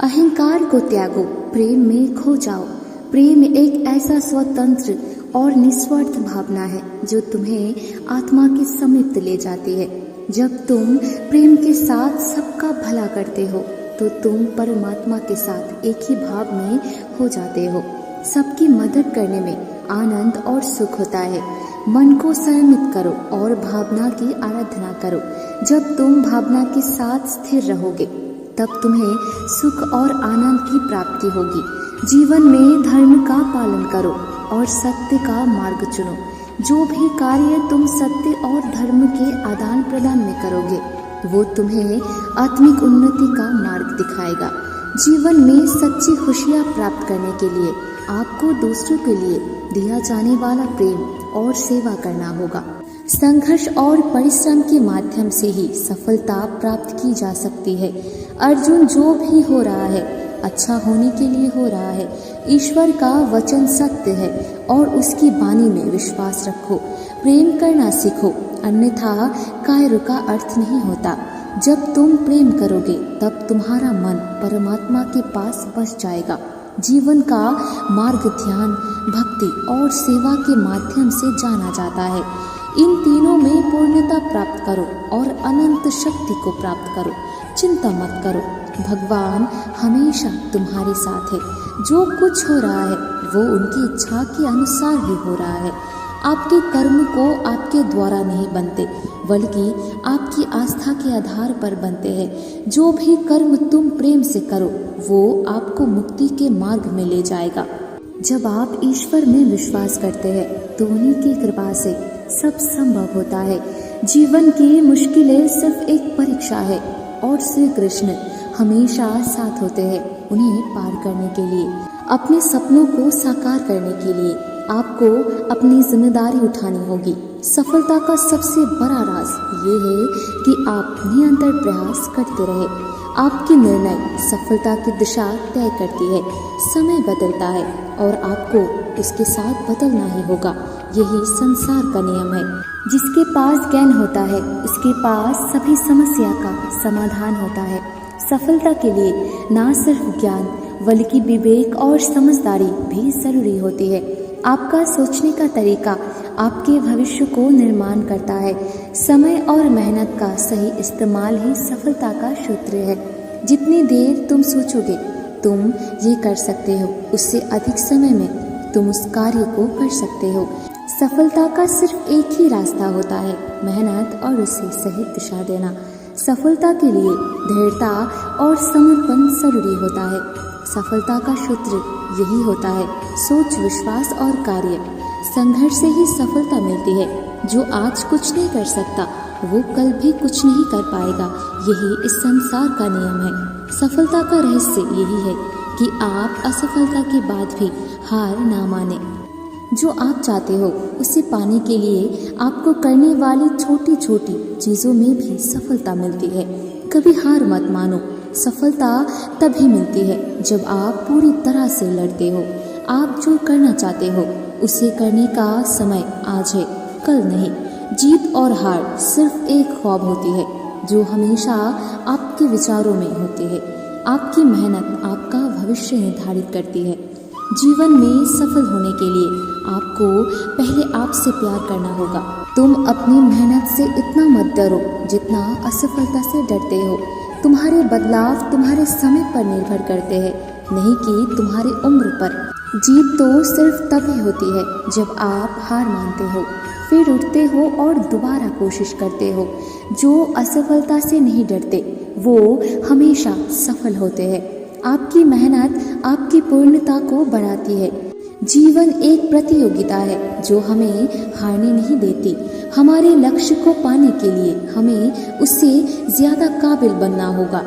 अहंकार को त्यागो, प्रेम में खो जाओ। प्रेम एक ऐसा स्वतंत्र और निस्वार्थ भावना है जो तुम्हें आत्मा के समीप ले जाती है। जब तुम प्रेम के साथ सबका भला करते हो तो तुम परमात्मा के साथ एक ही भाव में हो जाते हो। सबकी मदद करने में आनंद और सुख होता है। मन को संयमित करो और भावना की आराधना करो। जब तुम भावना के साथ स्थिर रहोगे तब तुम्हें सुख और आनंद की प्राप्ति होगी। जीवन में धर्म का पालन करो और सत्य का मार्ग चुनो। जो भी कार्य तुम सत्य और धर्म के आदान प्रदान में करोगे वो तुम्हें आत्मिक उन्नति का मार्ग दिखाएगा। जीवन में सच्ची खुशियाँ प्राप्त करने के लिए आपको दूसरों के लिए दिया जाने वाला प्रेम और सेवा करना होगा। संघर्ष और परिश्रम के माध्यम से ही सफलता प्राप्त की जा सकती है। अर्जुन, जो भी हो रहा है अच्छा होने के लिए हो रहा है। ईश्वर का वचन सत्य है और उसकी वाणी में विश्वास रखो। प्रेम करना सीखो, अन्यथा कायर का अर्थ नहीं होता। जब तुम प्रेम करोगे तब तुम्हारा मन परमात्मा के पास बस जाएगा। जीवन का मार्ग ध्यान, भक्ति और सेवा के माध्यम से जाना जाता है। इन तीनों में पूर्णता प्राप्त करो और अनंत शक्ति को प्राप्त करो। चिंता मत करो, भगवान हमेशा तुम्हारे साथ है। जो कुछ हो रहा है वो उनकी इच्छा के अनुसार ही हो रहा है। आपके कर्म को आपके द्वारा नहीं बनते बल्कि आपकी आस्था के आधार पर बनते हैं। जो भी कर्म तुम प्रेम से करो वो आपको मुक्ति के मार्ग में ले जाएगा। जब आप ईश्वर में विश्वास करते हैं तो उन्हीं की कृपा से सब संभव होता है। जीवन की मुश्किलें सिर्फ एक परीक्षा है और श्री कृष्ण हमेशा साथ होते हैं उन्हें पार करने के लिए। अपने सपनों को साकार करने के लिए आपको अपनी जिम्मेदारी उठानी होगी। सफलता का सबसे बड़ा राज ये है कि आप निरंतर प्रयास करते रहे। आपकी निर्णय सफलता की दिशा तय करती है। समय बदलता है और आपको उसके साथ बदलना ही होगा। यही संसार का नियम है। जिसके पास ज्ञान होता है उसके पास सभी समस्या का समाधान होता है। सफलता के लिए ना सिर्फ ज्ञान बल्कि विवेक और समझदारी भी जरूरी होती है। आपका सोचने का तरीका आपके भविष्य को निर्माण करता है। समय और मेहनत का सही इस्तेमाल ही सफलता का सूत्र है। जितनी देर तुम सोचोगे तुम ये कर सकते हो, उससे अधिक समय में तुम उस कार्य को कर सकते हो। सफलता का सिर्फ एक ही रास्ता होता है, मेहनत और उसे सही दिशा देना। सफलता के लिए दृढ़ता और समर्पण जरूरी होता है। सफलता का सूत्र यही होता है, सोच, विश्वास और कार्य। संघर्ष से ही सफलता मिलती है। जो आज कुछ नहीं कर सकता वो कल भी कुछ नहीं कर पाएगा। यही इस संसार का नियम है। सफलता का रहस्य यही है कि आप असफलता के बाद भी हार ना माने। जो आप चाहते हो उसे पाने के लिए आपको करने वाली छोटी छोटी चीज़ों में भी सफलता मिलती है। कभी हार मत मानो। सफलता तभी मिलती है जब आप पूरी तरह से लड़ते हो। आप जो करना चाहते हो उसे करने का समय आज है, कल नहीं। जीत और हार सिर्फ एक ख्वाब होती है जो हमेशा आपके विचारों में होती है। आपकी मेहनत आपका भविष्य निर्धारित करती है। जीवन में सफल होने के लिए आपको पहले आपसे प्यार करना होगा। तुम अपनी मेहनत से इतना मत डरो जितना असफलता से डरते हो। तुम्हारे बदलाव तुम्हारे समय पर निर्भर करते हैं, नहीं कि तुम्हारी उम्र पर। जीत तो सिर्फ तभी होती है जब आप हार मानते हो, फिर उठते हो और दोबारा कोशिश करते हो। जो असफलता से नहीं डरते वो हमेशा सफल होते हैं। आपकी मेहनत आपकी पूर्णता को बढ़ाती है। जीवन एक प्रतियोगिता है जो हमें हारने नहीं देती। हमारे लक्ष्य को पाने के लिए हमें उससे ज्यादा काबिल बनना होगा।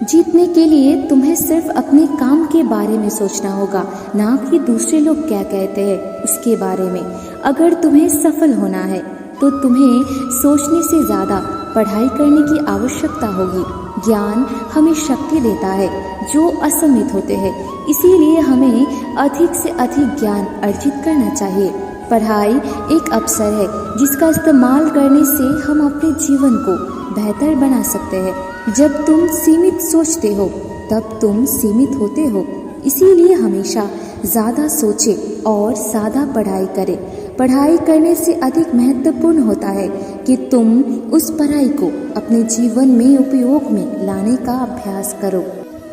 जीतने के लिए तुम्हें सिर्फ अपने काम के बारे में सोचना होगा, ना कि दूसरे लोग क्या कहते हैं उसके बारे में। अगर तुम्हें सफल होना है तो तुम्हें सोचने से ज्यादा पढ़ाई करने की आवश्यकता होगी। ज्ञान हमें शक्ति देता है जो असीमित होते हैं, इसीलिए हमें अधिक से अधिक ज्ञान अर्जित करना चाहिए। पढ़ाई एक अवसर है जिसका इस्तेमाल करने से हम अपने जीवन को बेहतर बना सकते हैं। जब तुम सीमित सोचते हो तब तुम सीमित होते हो। इसीलिए हमेशा ज़्यादा सोचे और ज़्यादा पढ़ाई करें। पढ़ाई करने से अधिक महत्वपूर्ण होता है कि तुम उस पढ़ाई को अपने जीवन में उपयोग में लाने का अभ्यास करो।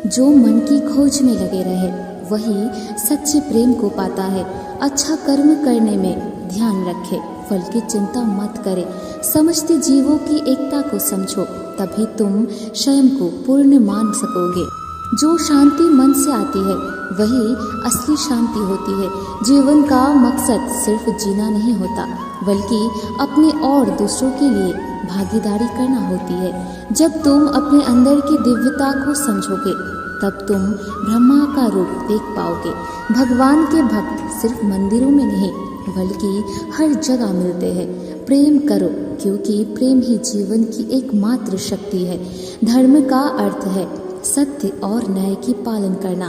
जो मन की खोज में लगे रहे वही सच्चे प्रेम को पाता है। अच्छा कर्म करने में ध्यान रखे, फल की चिंता मत करे। समझते जीवों की एकता को समझो, तभी तुम स्वयं को पूर्ण मान सकोगे। जो शांति मन से आती है वही असली शांति होती है। जीवन का मकसद सिर्फ जीना नहीं होता, बल्कि अपने और दूसरों के लिए भागीदारी करना होती है। जब तुम अपने अंदर की दिव्यता को समझोगे तब तुम ब्रह्मा का रूप देख पाओगे। भगवान के भक्त सिर्फ मंदिरों में नहीं बल्कि हर जगह मिलते हैं। प्रेम करो, क्योंकि प्रेम ही जीवन की एकमात्र शक्ति है। धर्म का अर्थ है सत्य और न्याय की पालन करना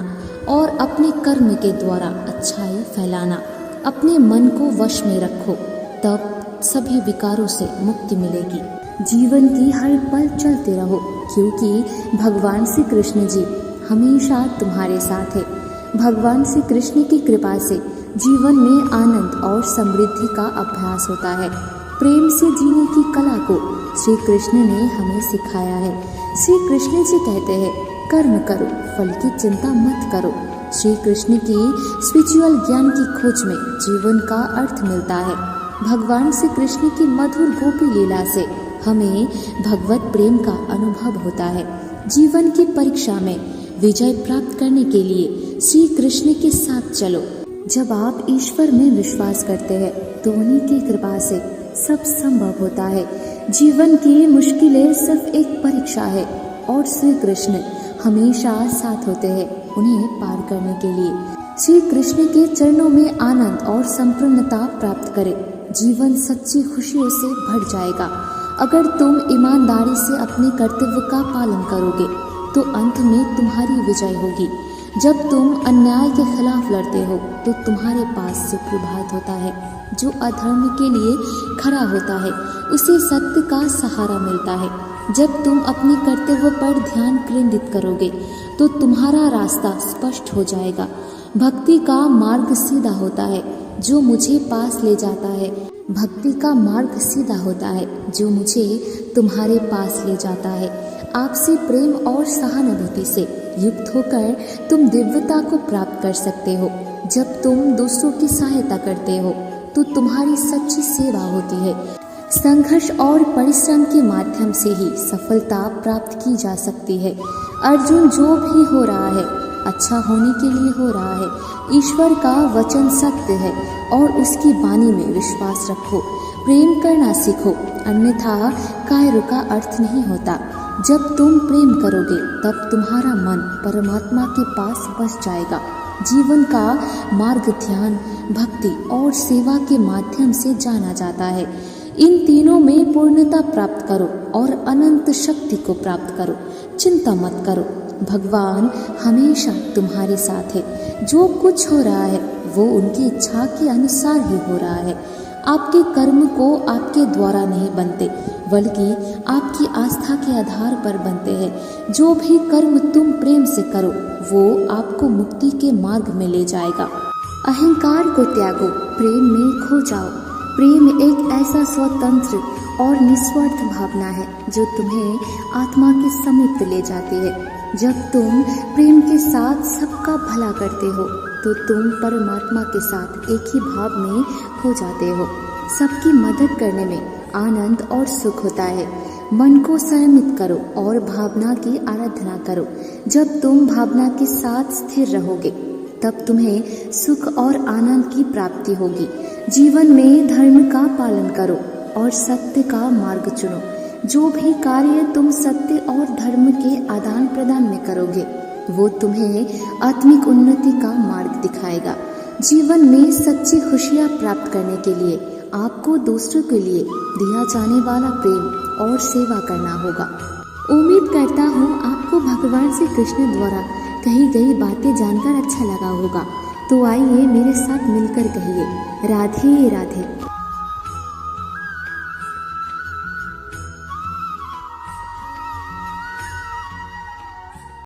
और अपने कर्म के द्वारा अच्छाई फैलाना। अपने मन को वश में रखो, तब सभी विकारों से मुक्ति मिलेगी। जीवन की हर पल चलते रहो, क्योंकि भगवान श्री कृष्ण जी हमेशा तुम्हारे साथ है। भगवान श्री कृष्ण की कृपा से जीवन में आनंद और समृद्धि का अभ्यास होता है। प्रेम से जीने की कला को श्री कृष्ण ने हमें सिखाया है। श्री कृष्ण जी कहते हैं, कर्म करो, फल की चिंता मत करो। श्री कृष्ण की स्पिरिचुअल ज्ञान की खोज में जीवन का अर्थ मिलता है। भगवान श्री कृष्ण की मधुर गोपी लीला से हमें भगवत प्रेम का अनुभव होता है। जीवन की परीक्षा में विजय प्राप्त करने के लिए श्री कृष्ण के साथ चलो। जब आप ईश्वर में विश्वास करते हैं तो उन्हीं की कृपा से सब संभव होता है। जीवन की मुश्किलें सिर्फ एक परीक्षा है और श्री कृष्ण हमेशा साथ होते हैं उन्हें पार करने के लिए। श्री कृष्ण के चरणों में आनंद और संपूर्णता प्राप्त करें। जीवन सच्ची खुशियों से भर जाएगा। अगर तुम ईमानदारी से अपने कर्तव्य का पालन करोगे तो अंत में तुम्हारी विजय होगी। जब तुम अन्याय के खिलाफ लड़ते हो तो तुम्हारे पास सुप्रभात होता है। जो अधर्म के लिए खड़ा होता है उसे सत्य का सहारा मिलता है। जब तुम अपने कर्तव्य पर ध्यान केंद्रित करोगे तो तुम्हारा रास्ता स्पष्ट हो जाएगा। भक्ति का मार्ग सीधा होता है जो मुझे पास ले जाता है। भक्ति का मार्ग सीधा होता है जो मुझे तुम्हारे पास ले जाता है। आपसी प्रेम और सहानुभूति से युक्त होकर तुम दिव्यता को प्राप्त कर सकते हो। जब तुम दूसरों की सहायता करते हो तो तुम्हारी सच्ची सेवा होती है। संघर्ष और परिश्रम के माध्यम से ही सफलता प्राप्त की जा सकती है। अर्जुन, जो भी हो रहा है अच्छा होने के लिए हो रहा है। ईश्वर का वचन सत्य है और उसकी वाणी में विश्वास रखो। प्रेम करना सीखो, अन्यथा कार्य का अर्थ नहीं होता। जब तुम प्रेम करोगे तब तुम्हारा मन परमात्मा के पास बस जाएगा। जीवन का मार्ग ध्यान, भक्ति और सेवा के माध्यम से जाना जाता है। इन तीनों में पूर्णता प्राप्त करो और अनंत शक्ति को प्राप्त करो। चिंता मत करो, भगवान हमेशा तुम्हारे साथ है। जो कुछ हो रहा है वो उनकी इच्छा के अनुसार ही हो रहा है। आपके कर्म को आपके द्वारा नहीं बनते, बल्कि आपकी आस्था के आधार पर बनते हैं। जो भी कर्म तुम प्रेम से करो वो आपको मुक्ति के मार्ग में ले जाएगा। अहंकार को त्यागो, प्रेम में खो जाओ। प्रेम एक ऐसा स्वतंत्र और निस्वार्थ भावना है जो तुम्हें आत्मा के समीप ले जाती है। जब तुम प्रेम के साथ सबका भला करते हो तो तुम परमात्मा के साथ एक ही भाव में हो जाते हो। सबकी मदद करने में आनंद और सुख होता है। मन को संयमित करो और भावना की आराधना करो। जब तुम भावना के साथ स्थिर रहोगे तब तुम्हें सुख और आनंद की प्राप्ति होगी। जीवन में धर्म का पालन करो और सत्य का मार्ग चुनो। जो भी कार्य तुम सत्य और धर्म के आदान प्रदान में करोगे वो तुम्हें आत्मिक उन्नति का मार्ग दिखाएगा। जीवन में सच्ची खुशियाँ प्राप्त करने के लिए आपको दूसरों के लिए दिया जाने वाला प्रेम और सेवा करना होगा। उम्मीद करता हूँ आपको भगवान श्री कृष्ण द्वारा कही गई बातें जानकर अच्छा लगा होगा। तो आइए मेरे साथ मिलकर कहिए, राधे राधे।